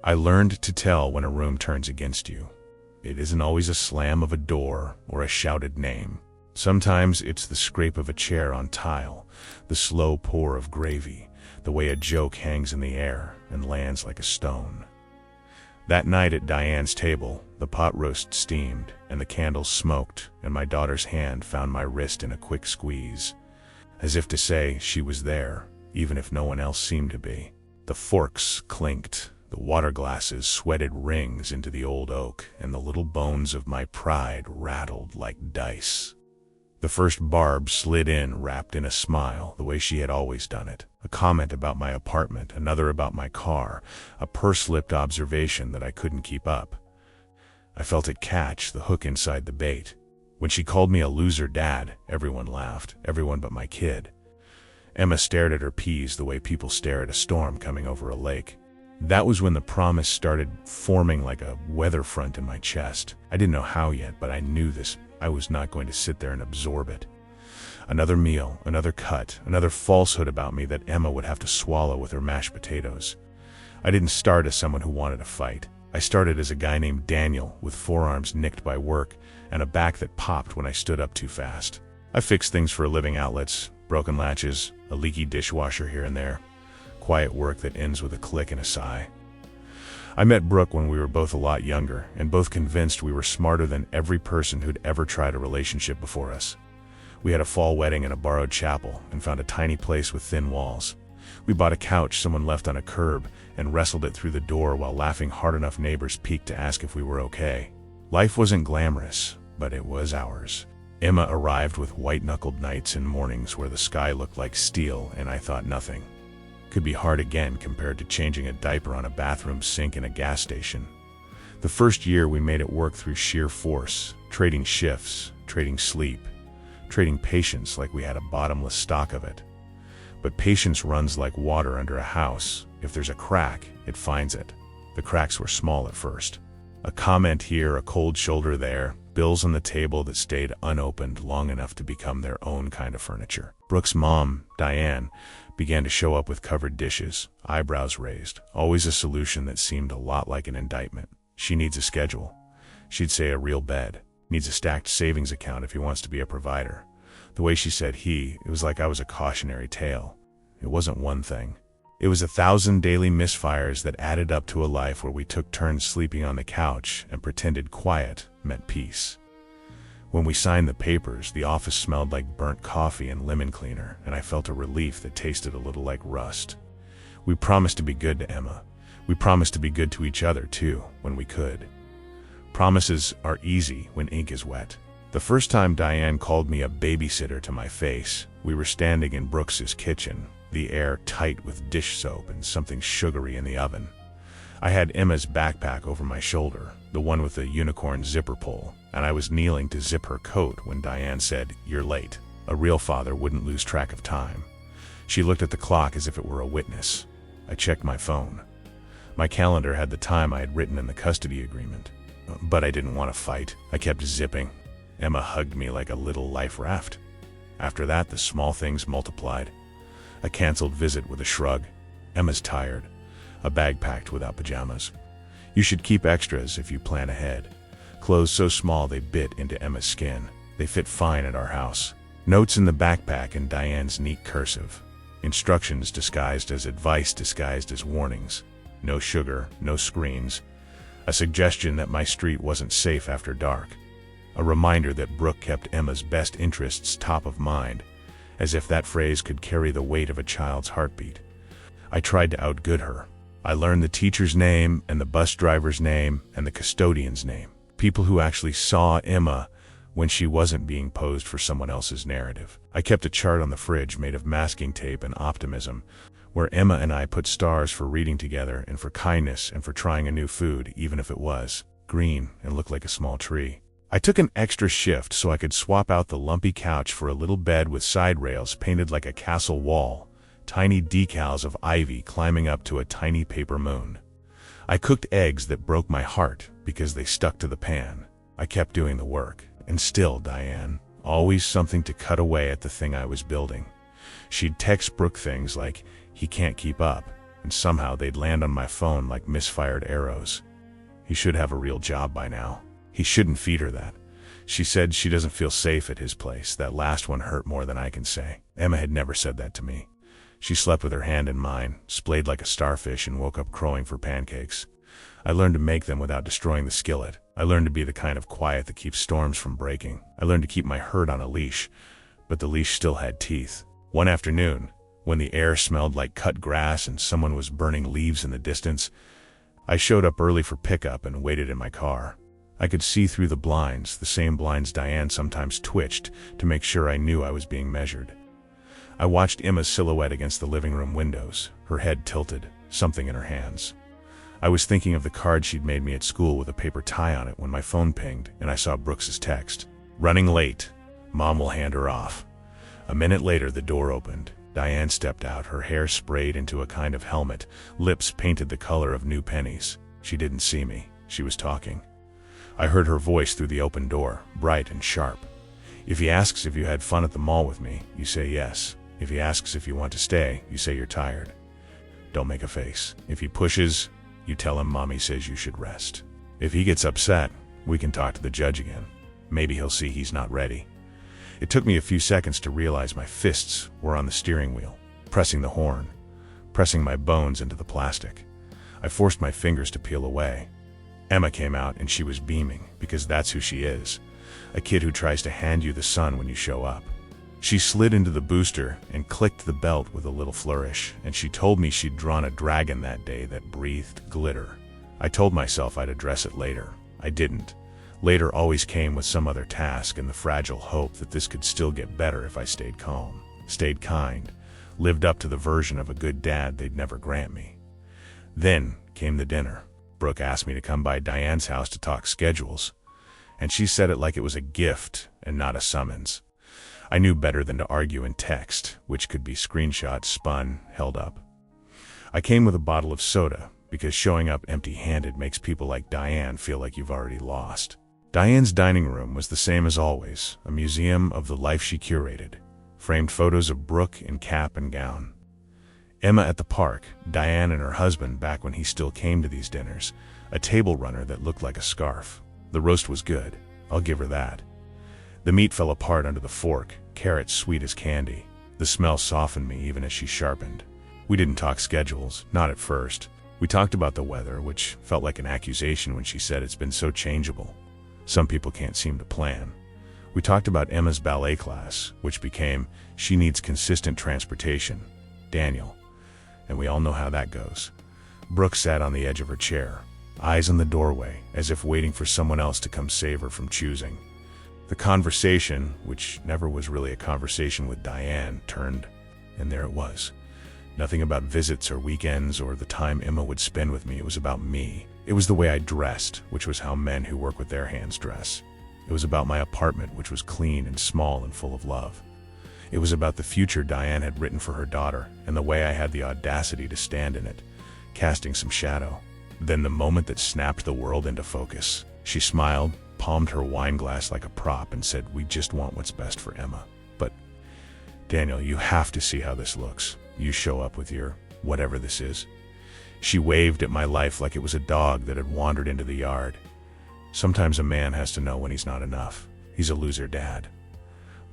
I learned to tell when a room turns against you. It isn't always a slam of a door or a shouted name. Sometimes it's the scrape of a chair on tile, the slow pour of gravy, the way a joke hangs in the air and lands like a stone. That night at Diane's table, the pot roast steamed and the candles smoked, and my daughter's hand found my wrist in a quick squeeze, as if to say she was there, even if no one else seemed to be. The forks clinked, the water glasses sweated rings into the old oak, and the little bones of my pride rattled like dice. The first barb slid in, wrapped in a smile, the way she had always done it. A comment about my apartment, another about my car, a purse-lipped observation that I couldn't keep up. I felt it catch, the hook inside the bait. When she called me a loser dad, everyone laughed, everyone but my kid. Emma stared at her peas the way people stare at a storm coming over a lake. That was when the promise started forming like a weather front in my chest. I didn't know how yet, but I knew this. I was not going to sit there and absorb it. Another meal, another cut, another falsehood about me that Emma would have to swallow with her mashed potatoes. I didn't start as someone who wanted a fight. I started as a guy named Daniel, with forearms nicked by work and a back that popped when I stood up too fast. I fixed things for a living: outlets, broken latches, a leaky dishwasher here and there. Quiet work that ends with a click and a sigh. I met Brooke when we were both a lot younger, and both convinced we were smarter than every person who'd ever tried a relationship before us. We had a fall wedding in a borrowed chapel and found a tiny place with thin walls. We bought a couch someone left on a curb and wrestled it through the door while laughing hard enough neighbors peeked to ask if we were okay. Life wasn't glamorous, but it was ours. Emma arrived with white-knuckled nights and mornings where the sky looked like steel, and I thought nothing could be hard again compared to changing a diaper on a bathroom sink in a gas station. The first year we made it work through sheer force, trading shifts, trading sleep, trading patience like we had a bottomless stock of it. But patience runs like water under a house. If there's a crack, it finds it. The cracks were small at first. A comment here, a cold shoulder there, bills on the table that stayed unopened long enough to become their own kind of furniture. Brooke's mom, Diane, began to show up with covered dishes, eyebrows raised, always a solution that seemed a lot like an indictment. She needs a schedule. She'd say a real bed. Needs a stacked savings account if he wants to be a provider. The way she said he, it was like I was a cautionary tale. It wasn't one thing. It was 1,000 daily misfires that added up to a life where we took turns sleeping on the couch and pretended quiet meant peace. When we signed the papers, the office smelled like burnt coffee and lemon cleaner, and I felt a relief that tasted a little like rust. We promised to be good to Emma. We promised to be good to each other, too, when we could. Promises are easy when ink is wet. The first time Diane called me a babysitter to my face, we were standing in Brooks's kitchen, the air tight with dish soap and something sugary in the oven. I had Emma's backpack over my shoulder, the one with the unicorn zipper pull, and I was kneeling to zip her coat when Diane said, "You're late." A real father wouldn't lose track of time. She looked at the clock as if it were a witness. I checked my phone. My calendar had the time I had written in the custody agreement. But I didn't want to fight. I kept zipping. Emma hugged me like a little life raft. After that, the small things multiplied. A canceled visit with a shrug. Emma's tired. A bag packed without pajamas. You should keep extras if you plan ahead. Clothes so small they bit into Emma's skin. They fit fine at our house. Notes in the backpack in Diane's neat cursive. Instructions disguised as advice disguised as warnings. No sugar, no screens. A suggestion that my street wasn't safe after dark. A reminder that Brooke kept Emma's best interests top of mind, as if that phrase could carry the weight of a child's heartbeat. I tried to outgood her. I learned the teacher's name and the bus driver's name and the custodian's name. People who actually saw Emma when she wasn't being posed for someone else's narrative. I kept a chart on the fridge made of masking tape and optimism, where Emma and I put stars for reading together and for kindness and for trying a new food, even if it was green and looked like a small tree. I took an extra shift so I could swap out the lumpy couch for a little bed with side rails painted like a castle wall, tiny decals of ivy climbing up to a tiny paper moon. I cooked eggs that broke my heart because they stuck to the pan. I kept doing the work. And still, Diane, always something to cut away at the thing I was building. She'd text Brooke things like, "He can't keep up," and somehow they'd land on my phone like misfired arrows. He should have a real job by now. He shouldn't feed her that. She said she doesn't feel safe at his place. That last one hurt more than I can say. Emma had never said that to me. She slept with her hand in mine, splayed like a starfish, and woke up crowing for pancakes. I learned to make them without destroying the skillet. I learned to be the kind of quiet that keeps storms from breaking. I learned to keep my herd on a leash, but the leash still had teeth. One afternoon, when the air smelled like cut grass and someone was burning leaves in the distance, I showed up early for pickup and waited in my car. I could see through the blinds, the same blinds Diane sometimes twitched to make sure I knew I was being measured. I watched Emma's silhouette against the living room windows, her head tilted, something in her hands. I was thinking of the card she'd made me at school with a paper tie on it when my phone pinged and I saw Brooks's text. "Running late. Mom will hand her off." A minute later, the door opened. Diane stepped out, her hair sprayed into a kind of helmet, lips painted the color of new pennies. She didn't see me. She was talking. I heard her voice through the open door, bright and sharp. "If he asks if you had fun at the mall with me, you say yes. If he asks if you want to stay, you say you're tired. Don't make a face. If he pushes, you tell him Mommy says you should rest. If he gets upset, we can talk to the judge again. Maybe he'll see he's not ready." It took me a few seconds to realize my fists were on the steering wheel, pressing the horn, pressing my bones into the plastic. I forced my fingers to peel away. Emma came out and she was beaming, because that's who she is. A kid who tries to hand you the sun when you show up. She slid into the booster and clicked the belt with a little flourish, and she told me she'd drawn a dragon that day that breathed glitter. I told myself I'd address it later. I didn't. Later always came with some other task and the fragile hope that this could still get better if I stayed calm, stayed kind, lived up to the version of a good dad they'd never grant me. Then came the dinner. Brooke asked me to come by Diane's house to talk schedules, and she said it like it was a gift and not a summons. I knew better than to argue in text, which could be screenshot, spun, held up. I came with a bottle of soda, because showing up empty-handed makes people like Diane feel like you've already lost. Diane's dining room was the same as always, a museum of the life she curated, framed photos of Brooke in cap and gown. Emma at the park, Diane and her husband back when he still came to these dinners, a table runner that looked like a scarf. The roast was good, I'll give her that. The meat fell apart under the fork, carrots sweet as candy. The smell softened me even as she sharpened. We didn't talk schedules, not at first. We talked about the weather, which felt like an accusation when she said it's been so changeable. Some people can't seem to plan. We talked about Emma's ballet class, which became, she needs consistent transportation. Daniel. And we all know how that goes. Brooke sat on the edge of her chair, eyes on the doorway, as if waiting for someone else to come save her from choosing. The conversation, which never was really a conversation with Diane, turned, and there it was. Nothing about visits or weekends or the time Emma would spend with me. It was about me. It was the way I dressed, which was how men who work with their hands dress. It was about my apartment, which was clean and small and full of love. It was about the future Diane had written for her daughter and the way I had the audacity to stand in it, casting some shadow. Then the moment that snapped the world into focus. She smiled, palmed her wine glass like a prop, and said, "We just want what's best for Emma. But, Daniel, you have to see how this looks. You show up with your whatever this is." She waved at my life like it was a dog that had wandered into the yard. Sometimes a man has to know when he's not enough. He's a loser dad.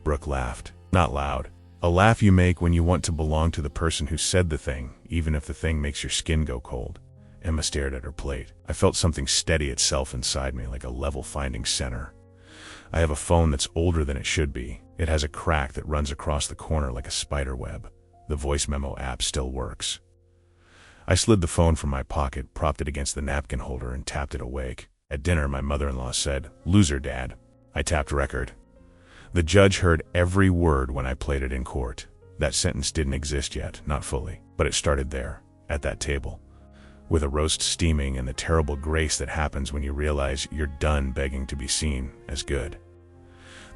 Brooke laughed, not loud. A laugh you make when you want to belong to the person who said the thing, even if the thing makes your skin go cold. Emma stared at her plate. I felt something steady itself inside me like a level-finding center. I have a phone that's older than it should be. It has a crack that runs across the corner like a spider web. The voice memo app still works. I slid the phone from my pocket, propped it against the napkin holder, and tapped it awake. At dinner, my mother-in-law said, "Loser, Dad." I tapped record. The judge heard every word when I played it in court. That sentence didn't exist yet, not fully, but it started there, at that table, with a roast steaming and the terrible grace that happens when you realize you're done begging to be seen as good.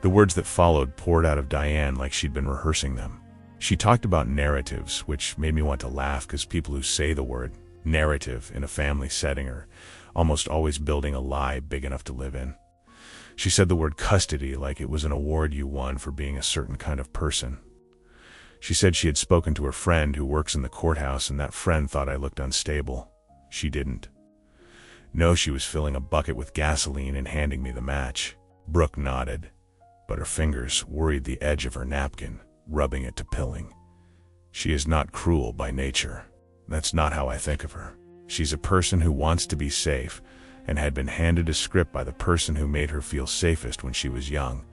The words that followed poured out of Diane like she'd been rehearsing them. She talked about narratives, which made me want to laugh because people who say the word narrative in a family setting are almost always building a lie big enough to live in. She said the word custody like it was an award you won for being a certain kind of person. She said she had spoken to her friend who works in the courthouse and that friend thought I looked unstable. She didn't. No, she was filling a bucket with gasoline and handing me the match. Brooke nodded, but her fingers worried the edge of her napkin, rubbing it to pilling. She is not cruel by nature. That's not how I think of her. She's a person who wants to be safe and had been handed a script by the person who made her feel safest when she was young.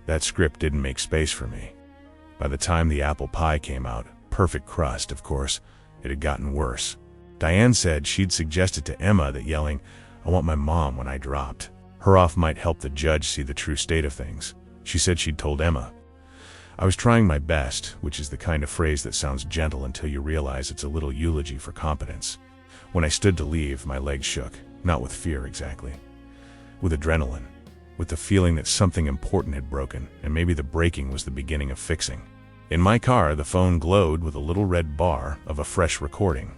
That script didn't make space for me. By the time the apple pie came out, perfect crust, of course, it had gotten worse. Diane said she'd suggested to Emma that yelling, "I want my mom," when I dropped her off might help the judge see the true state of things. She said she'd told Emma. I was trying my best, which is the kind of phrase that sounds gentle until you realize it's a little eulogy for competence. When I stood to leave, my legs shook, not with fear exactly, with adrenaline, with the feeling that something important had broken, and maybe the breaking was the beginning of fixing. In my car, the phone glowed with a little red bar of a fresh recording.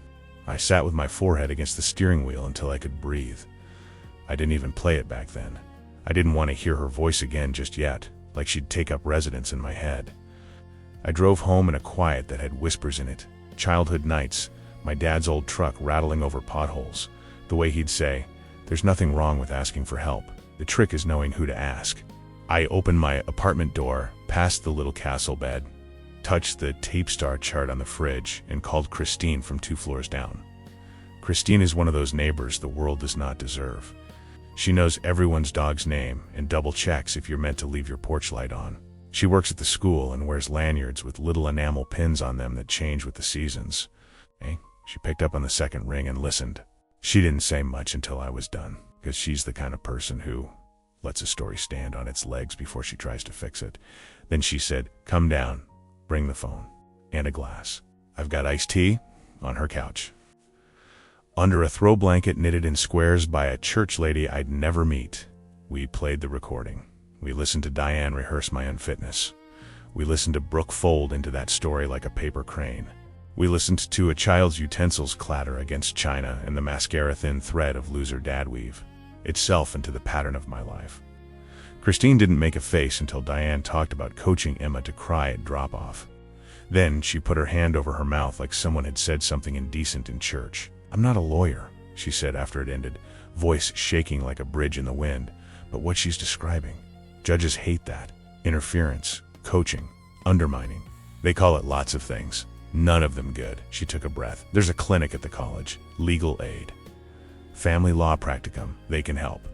I sat with my forehead against the steering wheel until I could breathe. I didn't even play it back then. I didn't want to hear her voice again just yet, like she'd take up residence in my head. I drove home in a quiet that had whispers in it, childhood nights, my dad's old truck rattling over potholes, the way he'd say, "There's nothing wrong with asking for help. The trick is knowing who to ask." I opened my apartment door, passed the little castle bed, touched the tape star chart on the fridge, and called Christine from 2 floors down. Christine is one of those neighbors the world does not deserve. She knows everyone's dog's name and double checks if you're meant to leave your porch light on. She works at the school and wears lanyards with little enamel pins on them that change with the seasons. She picked up on the second ring and listened. She didn't say much until I was done, because she's the kind of person who lets a story stand on its legs before she tries to fix it. Then she said, "Come down, bring the phone, and a glass. I've got iced tea," on her couch. Under a throw blanket knitted in squares by a church lady I'd never meet, we played the recording. We listened to Diane rehearse my unfitness. We listened to Brooke fold into that story like a paper crane. We listened to a child's utensils clatter against china and the mascara-thin thread of loser dad weave itself into the pattern of my life. Christine didn't make a face until Diane talked about coaching Emma to cry at drop-off. Then she put her hand over her mouth like someone had said something indecent in church. "I'm not a lawyer," she said after it ended, voice shaking like a bridge in the wind, "but what she's describing. Judges hate that. Interference, coaching, undermining. They call it lots of things. None of them good." She took a breath. "There's a clinic at the college, legal aid, family law practicum, they can help.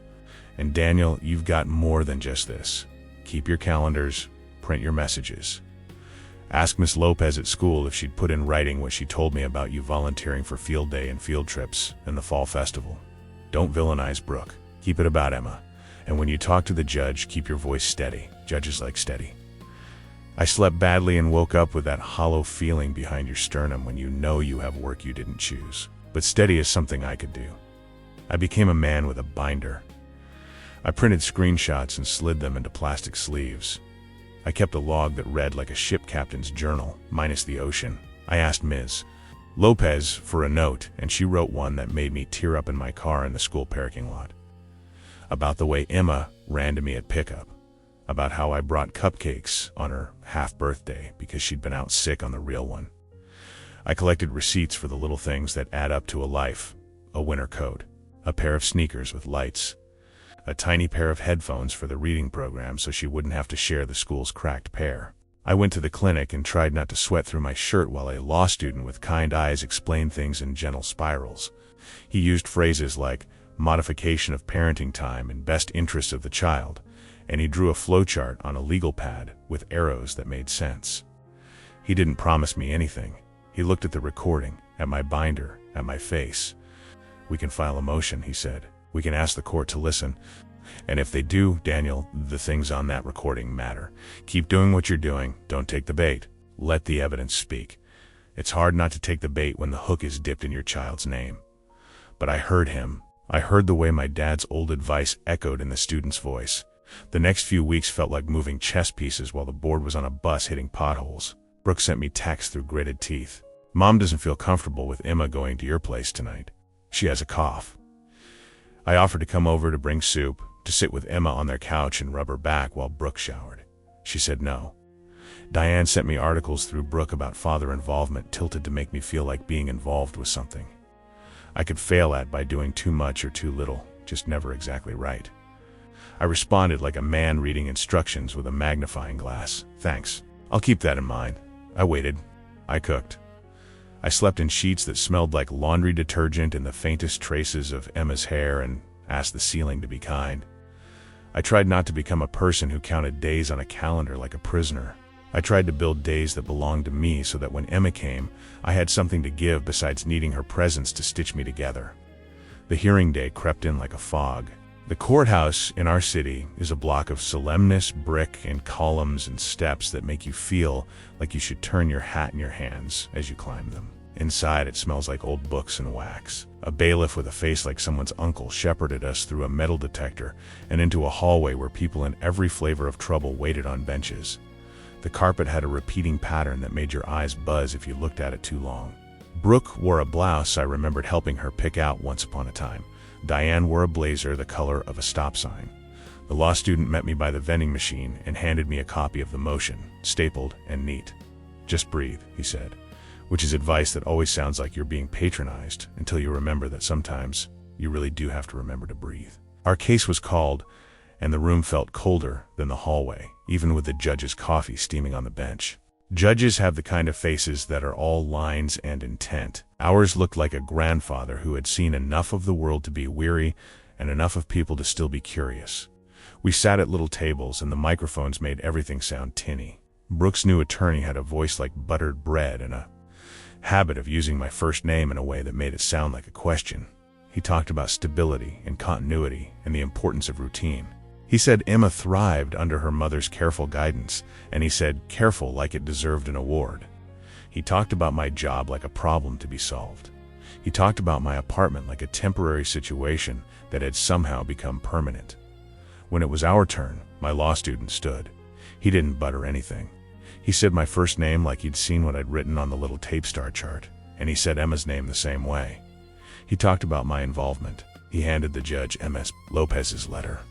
And Daniel, you've got more than just this. Keep your calendars, print your messages. Ask Miss Lopez at school if she'd put in writing what she told me about you volunteering for field day and field trips and the fall festival. Don't villainize Brooke. Keep it about Emma. And when you talk to the judge, keep your voice steady. Judges like steady." I slept badly and woke up with that hollow feeling behind your sternum when you know you have work you didn't choose. But steady is something I could do. I became a man with a binder. I printed screenshots and slid them into plastic sleeves. I kept a log that read like a ship captain's journal, minus the ocean. I asked Ms. Lopez for a note, and she wrote one that made me tear up in my car in the school parking lot. About the way Emma ran to me at pickup. About how I brought cupcakes on her half-birthday because she'd been out sick on the real one. I collected receipts for the little things that add up to a life. A winter coat, a pair of sneakers with lights, a tiny pair of headphones for the reading program so she wouldn't have to share the school's cracked pair. I went to the clinic and tried not to sweat through my shirt while a law student with kind eyes explained things in gentle spirals. He used phrases like modification of parenting time and best interests of the child, and he drew a flowchart on a legal pad with arrows that made sense. He didn't promise me anything. He looked at the recording, at my binder, at my face. "We can file a motion," he said. "We can ask the court to listen. And if they do, Daniel, the things on that recording matter. Keep doing what you're doing. Don't take the bait. Let the evidence speak. It's hard not to take the bait when the hook is dipped in your child's name." But I heard him. I heard the way my dad's old advice echoed in the student's voice. The next few weeks felt like moving chess pieces while the board was on a bus hitting potholes. Brooke sent me texts through gritted teeth. "Mom doesn't feel comfortable with Emma going to your place tonight. She has a cough." I offered to come over to bring soup, to sit with Emma on their couch and rub her back while Brooke showered. She said no. Diane sent me articles through Brooke about father involvement tilted to make me feel like being involved was something I could fail at by doing too much or too little, just never exactly right. I responded like a man reading instructions with a magnifying glass. Thanks. I'll keep that in mind. I waited. I cooked. I slept in sheets that smelled like laundry detergent and the faintest traces of Emma's hair and asked the ceiling to be kind. I tried not to become a person who counted days on a calendar like a prisoner. I tried to build days that belonged to me so that when Emma came, I had something to give besides needing her presence to stitch me together. The hearing day crept in like a fog. The courthouse in our city is a block of solemnous brick and columns and steps that make you feel like you should turn your hat in your hands as you climb them. Inside, it smells like old books and wax. A bailiff with a face like someone's uncle shepherded us through a metal detector and into a hallway where people in every flavor of trouble waited on benches. The carpet had a repeating pattern that made your eyes buzz if you looked at it too long. Brooke wore a blouse I remembered helping her pick out once upon a time. Diane wore a blazer the color of a stop sign. The law student met me by the vending machine and handed me a copy of the motion, stapled and neat. "Just breathe," he said, which is advice that always sounds like you're being patronized until you remember that sometimes you really do have to remember to breathe. Our case was called, and the room felt colder than the hallway, even with the judge's coffee steaming on the bench. Judges have the kind of faces that are all lines and intent. Ours looked like a grandfather who had seen enough of the world to be weary and enough of people to still be curious. We sat at little tables and the microphones made everything sound tinny. Brooke's new attorney had a voice like buttered bread and a habit of using my first name in a way that made it sound like a question. He talked about stability and continuity and the importance of routine. He said Emma thrived under her mother's careful guidance, and he said careful like it deserved an award. He talked about my job like a problem to be solved. He talked about my apartment like a temporary situation that had somehow become permanent. When it was our turn, my law student stood. He didn't butter anything. He said my first name like he'd seen what I'd written on the little tape star chart, and he said Emma's name the same way. He talked about my involvement. He handed the judge M.S. Lopez's letter.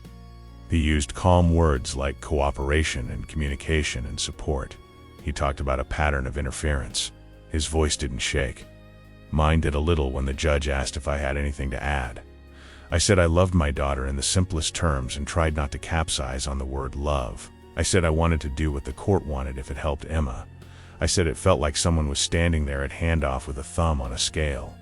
He used calm words like cooperation and communication and support. He talked about a pattern of interference. His voice didn't shake. Mine did a little when the judge asked if I had anything to add. I said I loved my daughter in the simplest terms and tried not to capsize on the word love. I said I wanted to do what the court wanted if it helped Emma. I said it felt like someone was standing there at handoff with a thumb on a scale.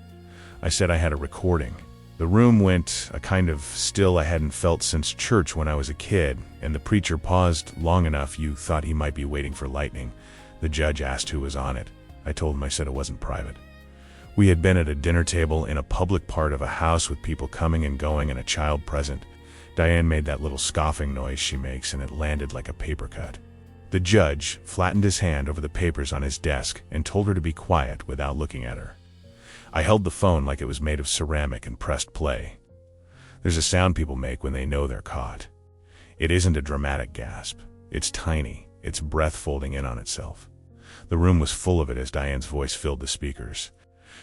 I said I had a recording. The room went a kind of still I hadn't felt since church when I was a kid, and the preacher paused long enough you thought he might be waiting for lightning. The judge asked who was on it. I told him I said it wasn't private. We had been at a dinner table in a public part of a house with people coming and going and a child present. Diane made that little scoffing noise she makes, and it landed like a paper cut. The judge flattened his hand over the papers on his desk and told her to be quiet without looking at her. I held the phone like it was made of ceramic and pressed play. There's a sound people make when they know they're caught. It isn't a dramatic gasp. It's tiny, its breath folding in on itself. The room was full of it as Diane's voice filled the speakers.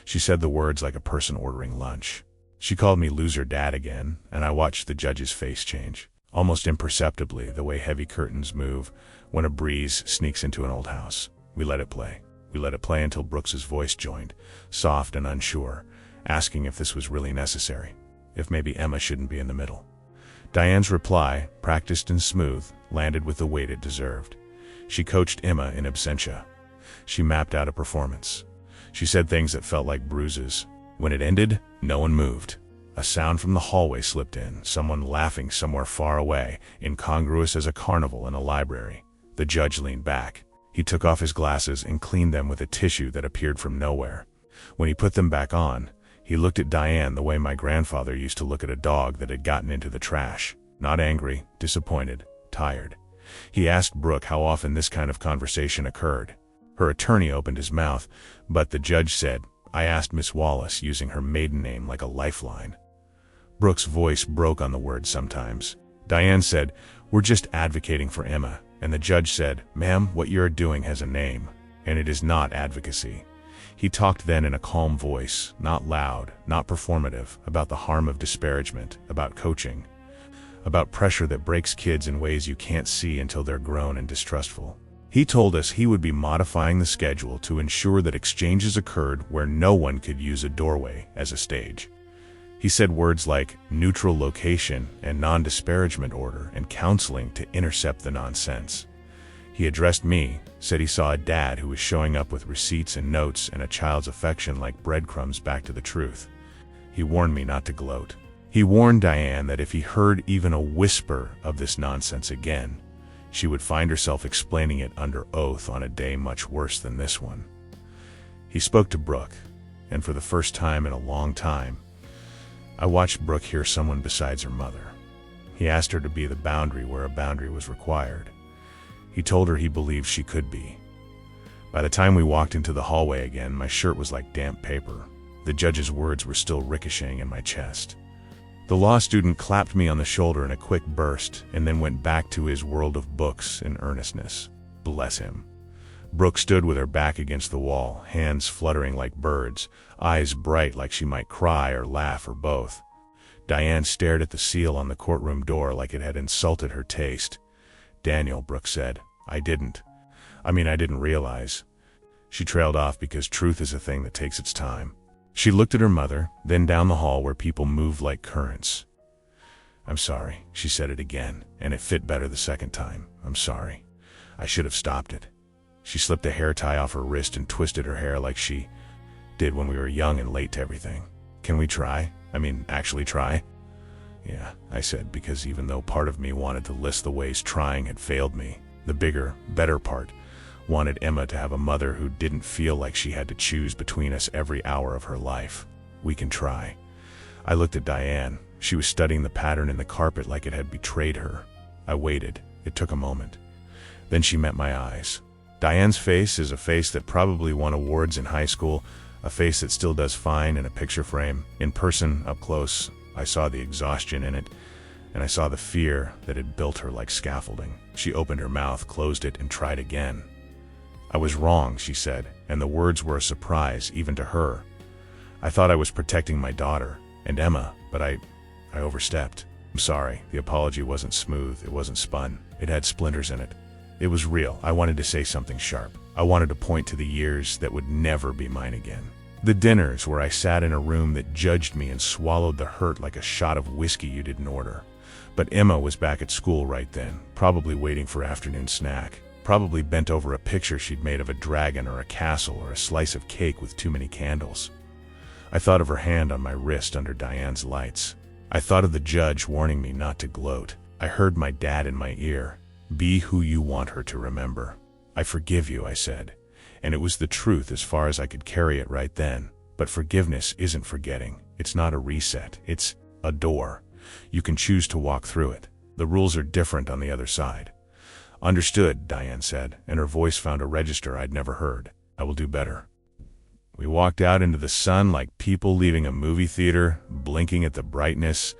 She said the words like a person ordering lunch. She called me loser dad again, and I watched the judge's face change, almost imperceptibly, the way heavy curtains move when a breeze sneaks into an old house. We let it play. We let it play until Brooks's voice joined, soft and unsure, asking if this was really necessary, if maybe Emma shouldn't be in the middle. Diane's reply, practiced and smooth, landed with the weight it deserved. She coached Emma in absentia. She mapped out a performance. She said things that felt like bruises. When it ended, no one moved. A sound from the hallway slipped in, someone laughing somewhere far away, incongruous as a carnival in a library. The judge leaned back. He took off his glasses and cleaned them with a tissue that appeared from nowhere. When he put them back on, he looked at Diane the way my grandfather used to look at a dog that had gotten into the trash. Not angry, disappointed, tired. He asked Brooke how often this kind of conversation occurred. Her attorney opened his mouth, but the judge said, "I asked Miss Wallace," using her maiden name like a lifeline. Brooke's voice broke on the word sometimes. Diane said, "We're just advocating for Emma." And the judge said, "Ma'am, what you're doing has a name, and it is not advocacy." He talked then in a calm voice, not loud, not performative, about the harm of disparagement, about coaching, about pressure that breaks kids in ways you can't see until they're grown and distrustful. He told us he would be modifying the schedule to ensure that exchanges occurred where no one could use a doorway as a stage. He said words like neutral location and non-disparagement order and counseling to intercept the nonsense. He addressed me, said he saw a dad who was showing up with receipts and notes and a child's affection like breadcrumbs back to the truth. He warned me not to gloat. He warned Diane that if he heard even a whisper of this nonsense again, she would find herself explaining it under oath on a day much worse than this one. He spoke to Brooke, and for the first time in a long time, I watched Brooke hear someone besides her mother. He asked her to be the boundary where a boundary was required. He told her he believed she could be. By the time we walked into the hallway again, my shirt was like damp paper. The judge's words were still ricocheting in my chest. The law student clapped me on the shoulder in a quick burst and then went back to his world of books and earnestness. Bless him. Brooke stood with her back against the wall, hands fluttering like birds, eyes bright like she might cry or laugh or both. Diane stared at the seal on the courtroom door like it had insulted her taste. "Daniel," Brooke said, I didn't realize." She trailed off because truth is a thing that takes its time. She looked at her mother, then down the hall where people moved like currents. "I'm sorry," she said it again, and it fit better the second time. "I'm sorry. I should have stopped it." She slipped a hair tie off her wrist and twisted her hair like she did when we were young and late to everything. "Can we try? Actually try?" "Yeah," I said, because even though part of me wanted to list the ways trying had failed me, the bigger, better part wanted Emma to have a mother who didn't feel like she had to choose between us every hour of her life. "We can try." I looked at Diane. She was studying the pattern in the carpet like it had betrayed her. I waited. It took a moment. Then she met my eyes. Diane's face is a face that probably won awards in high school, a face that still does fine in a picture frame. In person, up close, I saw the exhaustion in it, and I saw the fear that had built her like scaffolding. She opened her mouth, closed it, and tried again. "I was wrong," she said, and the words were a surprise, even to her. "I thought I was protecting my daughter and Emma, but I overstepped. I'm sorry." The apology wasn't smooth, it wasn't spun. It had splinters in it. It was real. I wanted to say something sharp. I wanted to point to the years that would never be mine again. The dinners where I sat in a room that judged me and swallowed the hurt like a shot of whiskey you didn't order. But Emma was back at school right then, probably waiting for afternoon snack, probably bent over a picture she'd made of a dragon or a castle or a slice of cake with too many candles. I thought of her hand on my wrist under Diane's lights. I thought of the judge warning me not to gloat. I heard my dad in my ear. "Be who you want her to remember." "I forgive you," I said, and it was the truth as far as I could carry it right then. But forgiveness isn't forgetting. It's not a reset. It's a door. You can choose to walk through it. The rules are different on the other side. "Understood," Diane said, and her voice found a register I'd never heard. "I will do better." We walked out into the sun like people leaving a movie theater, blinking at the brightness,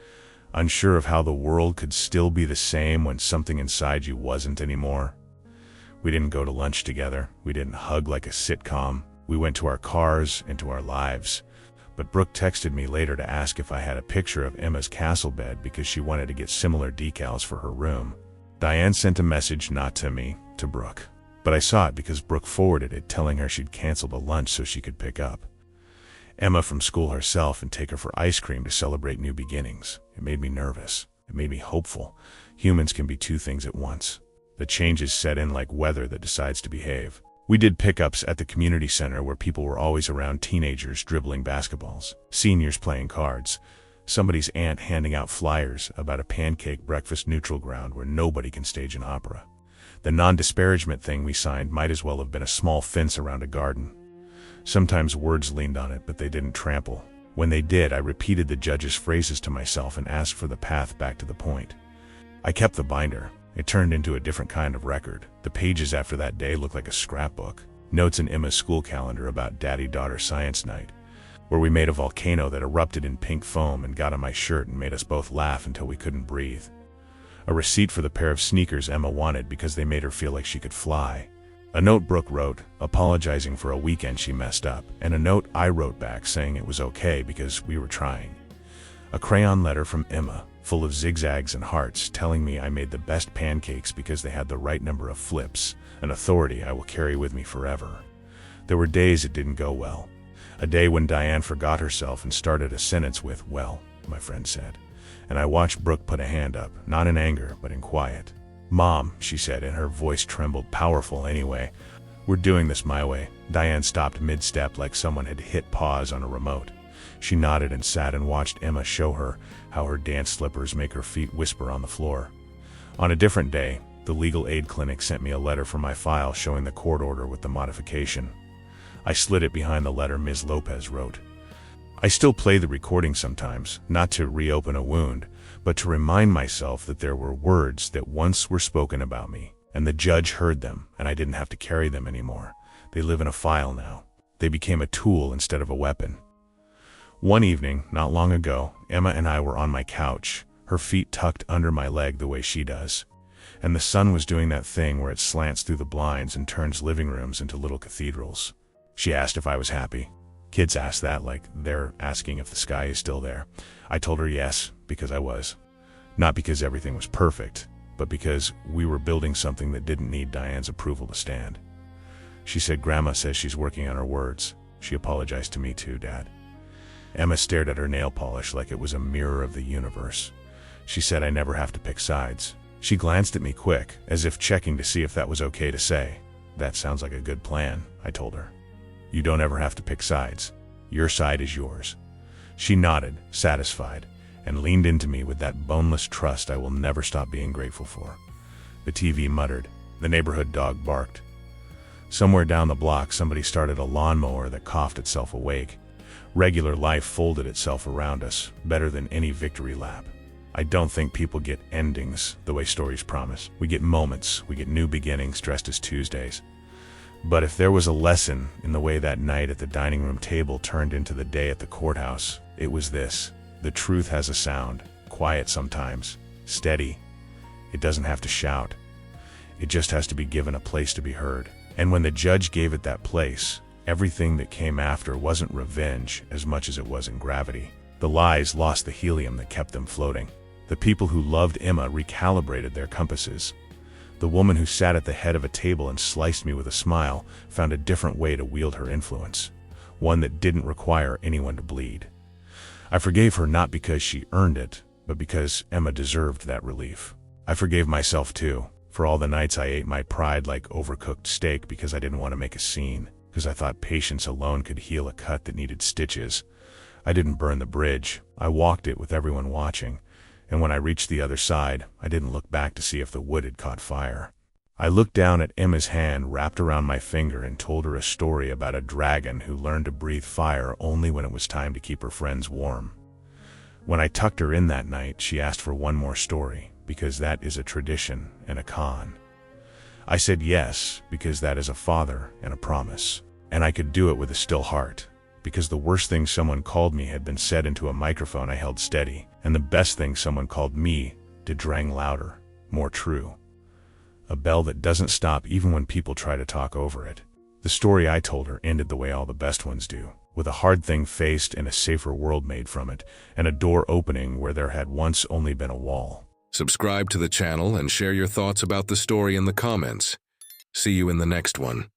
unsure of how the world could still be the same when something inside you wasn't anymore. We didn't go to lunch together. We didn't hug like a sitcom. We went to our cars and to our lives. But Brooke texted me later to ask if I had a picture of Emma's castle bed because she wanted to get similar decals for her room. Diane sent a message not to me, to Brooke. But I saw it because Brooke forwarded it, telling her she'd canceled a lunch so she could pick up Emma from school herself and take her for ice cream to celebrate new beginnings. It made me nervous. It made me hopeful. Humans can be two things at once. The changes set in like weather that decides to behave. We did pickups at the community center where people were always around, teenagers dribbling basketballs, seniors playing cards, somebody's aunt handing out flyers about a pancake breakfast neutral ground where nobody can stage an opera. The non-disparagement thing we signed might as well have been a small fence around a garden. Sometimes words leaned on it, but they didn't trample. When they did, I repeated the judge's phrases to myself and asked for the path back to the point. I kept the binder. It turned into a different kind of record. The pages after that day looked like a scrapbook. Notes in Emma's school calendar about daddy-daughter science night, where we made a volcano that erupted in pink foam and got on my shirt and made us both laugh until we couldn't breathe. A receipt for the pair of sneakers Emma wanted because they made her feel like she could fly. A note Brooke wrote, apologizing for a weekend she messed up, and a note I wrote back saying it was okay because we were trying. A crayon letter from Emma, full of zigzags and hearts, telling me I made the best pancakes because they had the right number of flips, an authority I will carry with me forever. There were days it didn't go well. A day when Diane forgot herself and started a sentence with, "Well," my friend said. And I watched Brooke put a hand up, not in anger, but in quiet. "Mom," she said, and her voice trembled, powerful anyway. "We're doing this my way." Diane stopped mid-step like someone had hit pause on a remote. She nodded and sat and watched Emma show her how her dance slippers make her feet whisper on the floor. On a different day, the legal aid clinic sent me a letter from my file showing the court order with the modification. I slid it behind the letter Ms. Lopez wrote. I still play the recording sometimes, not to reopen a wound, but to remind myself that there were words that once were spoken about me, and the judge heard them, and I didn't have to carry them anymore. They live in a file now. They became a tool instead of a weapon. One evening, not long ago, Emma and I were on my couch, her feet tucked under my leg the way she does. And the sun was doing that thing where it slants through the blinds and turns living rooms into little cathedrals. She asked if I was happy. Kids ask that like they're asking if the sky is still there. I told her yes, because I was. Not because everything was perfect, but because we were building something that didn't need Diane's approval to stand. She said, "Grandma says she's working on her words." She apologized to me too, Dad. Emma stared at her nail polish like it was a mirror of the universe. She said I never have to pick sides. She glanced at me quick, as if checking to see if that was okay to say. "That sounds like a good plan," I told her. "You don't ever have to pick sides. Your side is yours." She nodded, satisfied, and leaned into me with that boneless trust I will never stop being grateful for. The TV muttered. The neighborhood dog barked. Somewhere down the block, somebody started a lawnmower that coughed itself awake. Regular life folded itself around us, better than any victory lap. I don't think people get endings the way stories promise. We get moments, we get new beginnings dressed as Tuesdays. But if there was a lesson in the way that night at the dining room table turned into the day at the courthouse, it was this. The truth has a sound, quiet sometimes, steady. It doesn't have to shout. It just has to be given a place to be heard. And when the judge gave it that place, everything that came after wasn't revenge as much as it was in gravity. The lies lost the helium that kept them floating. The people who loved Emma recalibrated their compasses. The woman who sat at the head of a table and sliced me with a smile found a different way to wield her influence, one that didn't require anyone to bleed. I forgave her not because she earned it, but because Emma deserved that relief. I forgave myself too, for all the nights I ate my pride like overcooked steak because I didn't want to make a scene, because I thought patience alone could heal a cut that needed stitches. I didn't burn the bridge. I walked it with everyone watching. And when I reached the other side, I didn't look back to see if the wood had caught fire. I looked down at Emma's hand wrapped around my finger and told her a story about a dragon who learned to breathe fire only when it was time to keep her friends warm. When I tucked her in that night, she asked for one more story, because that is a tradition and a con. I said yes, because that is a father and a promise. And I could do it with a still heart, because the worst thing someone called me had been said into a microphone I held steady, and the best thing someone called me did rang louder, more true. A bell that doesn't stop even when people try to talk over it. The story I told her ended the way all the best ones do, with a hard thing faced and a safer world made from it, and a door opening where there had once only been a wall. Subscribe to the channel and share your thoughts about the story in the comments. See you in the next one.